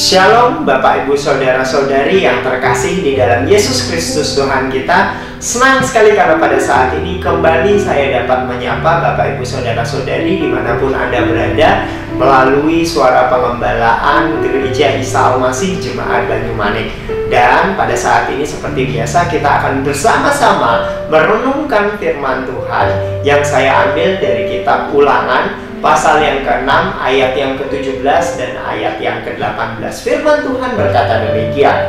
Shalom Bapak Ibu Saudara-saudari yang terkasih di dalam Yesus Kristus Tuhan kita. Senang sekali karena pada saat ini kembali saya dapat menyapa Bapak Ibu Saudara-saudari dimanapun Anda berada melalui suara pengembalaan Gereja Isa Al-Masih Jemaat Banyumanik. Dan pada saat ini seperti biasa kita akan bersama-sama merenungkan firman Tuhan yang saya ambil dari kitab Ulangan pasal yang ke-6, ayat yang ke-17 dan ayat yang ke-18. Firman Tuhan berkata demikian: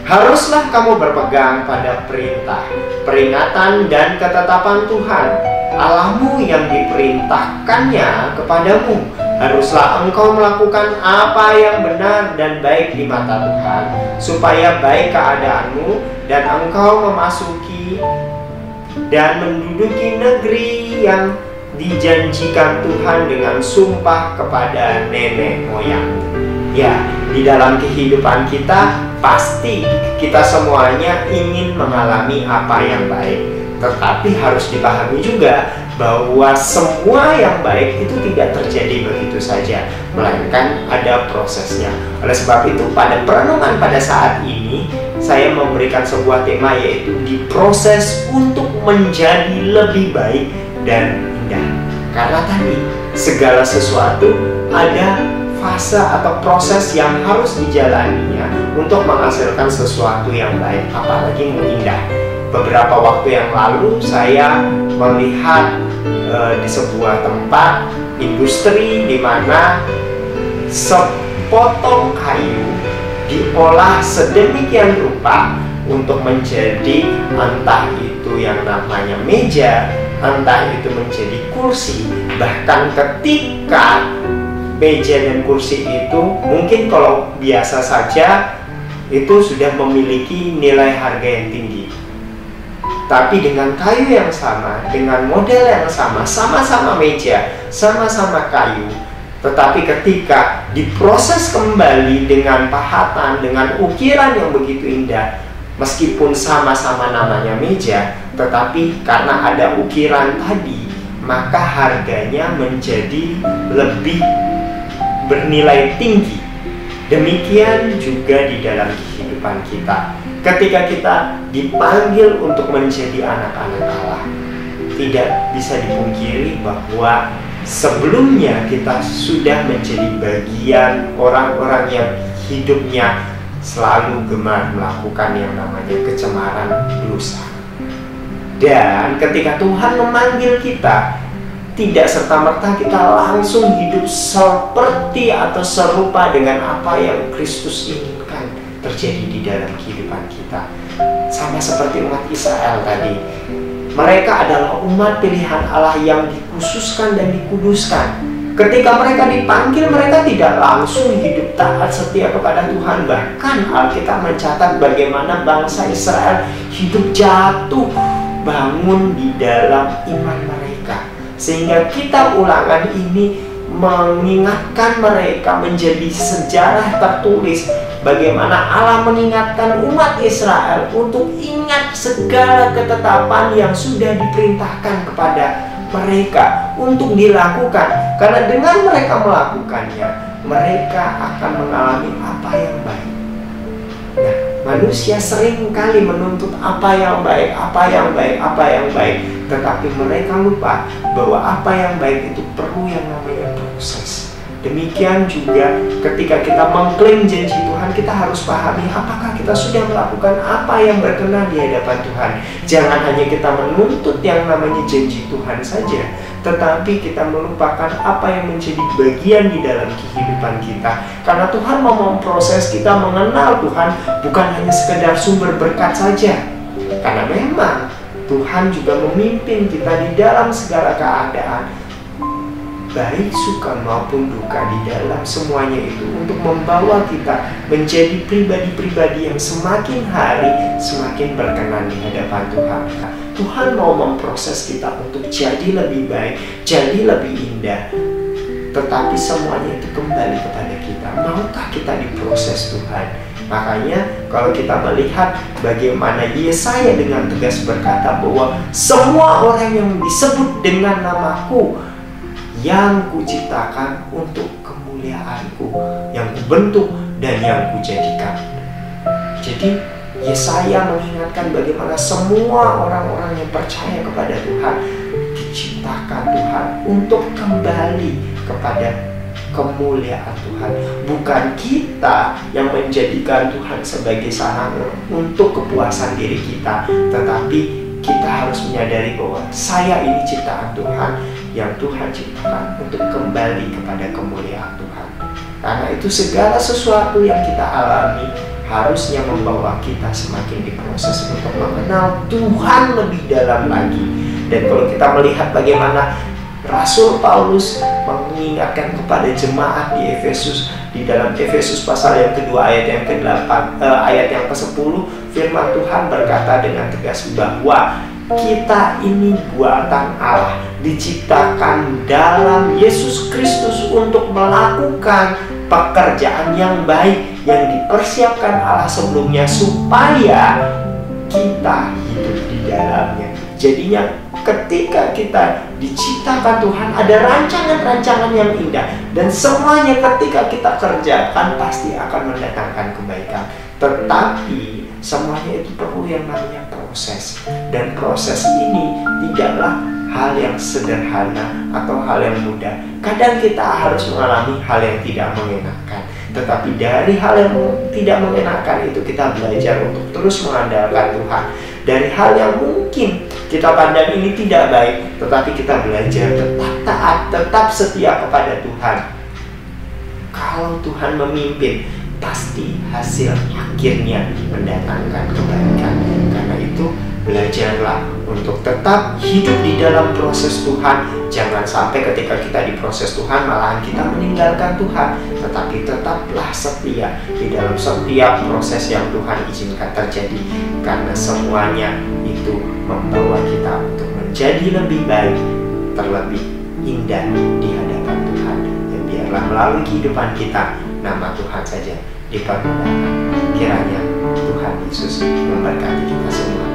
haruslah kamu berpegang pada perintah, peringatan dan ketetapan Tuhan Allahmu yang diperintahkannya kepadamu. Haruslah engkau melakukan apa yang benar dan baik di mata Tuhan, supaya baik keadaanmu dan engkau memasuki dan menduduki negeri yang dijanjikan Tuhan dengan sumpah kepada nenek moyang. Ya, di dalam kehidupan kita pasti kita semuanya ingin mengalami apa yang baik. Tetapi harus dipahami juga bahwa semua yang baik itu tidak terjadi begitu saja, melainkan ada prosesnya. Oleh sebab itu pada perenungan pada saat ini saya memberikan sebuah tema, yaitu diproses untuk menjadi lebih baik dan indah. Karena tadi segala sesuatu ada fase atau proses yang harus dijalaninya untuk menghasilkan sesuatu yang baik, apalagi indah. Beberapa waktu yang lalu saya melihat di sebuah tempat industri di mana sepotong kayu diolah sedemikian rupa untuk menjadi entah itu yang namanya meja, entah itu menjadi kursi. Bahkan ketika meja dan kursi itu mungkin kalau biasa saja itu sudah memiliki nilai harga yang tinggi, tapi dengan kayu yang sama, dengan model yang sama, sama-sama meja, sama-sama kayu, tetapi ketika diproses kembali dengan pahatan, dengan ukiran yang begitu indah, meskipun sama-sama namanya meja, tetapi karena ada ukiran tadi, maka harganya menjadi lebih bernilai tinggi. Demikian juga di dalam kehidupan kita. Ketika kita dipanggil untuk menjadi anak-anak Allah, tidak bisa dipungkiri bahwa sebelumnya kita sudah menjadi bagian orang-orang yang hidupnya selalu gemar melakukan yang namanya kecemaran dosa. Dan ketika Tuhan memanggil kita, tidak serta-merta kita langsung hidup seperti atau serupa dengan apa yang Kristus inginkan terjadi di dalam kehidupan kita. Sama seperti umat Israel tadi, mereka adalah umat pilihan Allah yang dikhususkan dan dikuduskan. Ketika mereka dipanggil, mereka tidak langsung hidup taat setia kepada Tuhan. Bahkan Alkitab mencatat bagaimana bangsa Israel hidup jatuh bangun di dalam iman mereka. Sehingga kitab Ulangan ini mengingatkan mereka, menjadi sejarah tertulis bagaimana Allah mengingatkan umat Israel untuk ingat segala ketetapan yang sudah diperintahkan kepada mereka untuk dilakukan. Karena dengan mereka melakukannya, mereka akan mengalami apa yang baik. Nah, manusia sering kali menuntut apa yang baik, apa yang baik, apa yang baik. Tetapi mereka lupa bahwa apa yang baik itu perlu yang namanya proses. Demikian juga ketika kita mengklaim janji Tuhan, kita harus pahami apakah kita sudah melakukan apa yang berkenan di hadapan Tuhan. Jangan hanya kita menuntut yang namanya janji Tuhan saja, tetapi kita melupakan apa yang menjadi bagian di dalam kehidupan kita. Karena Tuhan mau memproses kita mengenal Tuhan, bukan hanya sekedar sumber berkat saja. Karena memang Tuhan juga memimpin kita di dalam segala keadaan, baik suka maupun duka, di dalam semuanya itu untuk membawa kita menjadi pribadi-pribadi yang semakin hari semakin berkenan di hadapan Tuhan. Tuhan mau memproses kita untuk jadi lebih baik, jadi lebih indah. Tetapi semuanya itu kembali kepada kita. Maukah kita diproses Tuhan? Makanya kalau kita melihat bagaimana Yesaya dengan tegas berkata bahwa semua orang yang disebut dengan namaku yang kuciptakan untuk kemuliaanku, yang kubentuk, dan yang kujadikan. Jadi Yesaya mengingatkan bagaimana semua orang-orang yang percaya kepada Tuhan diciptakan Tuhan untuk kembali kepada kemuliaan Tuhan. Bukan kita yang menjadikan Tuhan sebagai sarana untuk kepuasan diri kita, tetapi kita harus menyadari bahwa saya ini ciptaan Tuhan yang Tuhan ciptakan untuk kembali kepada kemuliaan Tuhan. Karena itu segala sesuatu yang kita alami harusnya membawa kita semakin diproses untuk mengenal Tuhan lebih dalam lagi. Dan kalau kita melihat bagaimana Rasul Paulus mengingatkan kepada jemaat di Efesus, di dalam Efesus pasal yang kedua ayat yang ke-8, ayat yang ke-10, firman Tuhan berkata dengan tegas bahwa kita ini buatan Allah, diciptakan dalam Yesus Kristus untuk melakukan pekerjaan yang baik yang dipersiapkan Allah sebelumnya supaya kita hidup di dalamnya. Jadinya ketika kita diciptakan Tuhan, ada rancangan-rancangan yang indah, dan semuanya ketika kita kerjakan pasti akan mendatangkan kebaikan. Tetapi semuanya itu perlu yang namanya proses, dan proses ini tidaklah hal yang sederhana atau hal yang mudah. Kadang kita harus mengalami hal yang tidak mengenakan, tetapi dari hal yang tidak mengenakan itu kita belajar untuk terus mengandalkan Tuhan. Dari hal yang mungkin kita pandang ini tidak baik, tetapi kita belajar tetap taat, tetap setia kepada Tuhan. Kalau Tuhan memimpin, pasti hasil akhirnya mendatangkan kebaikan. Karena itu belajarlah untuk tetap hidup di dalam proses Tuhan. Jangan sampai ketika kita diproses Tuhan malahan kita meninggalkan Tuhan, tetapi tetaplah setia di dalam setiap proses yang Tuhan izinkan terjadi, karena semuanya itu membawa kita untuk menjadi lebih baik, terlebih indah di hadapan Tuhan. Dan biarlah melalui kehidupan kita nama Tuhan saja dipermuliakan. Kiranya Tuhan Yesus memberkati kita semua.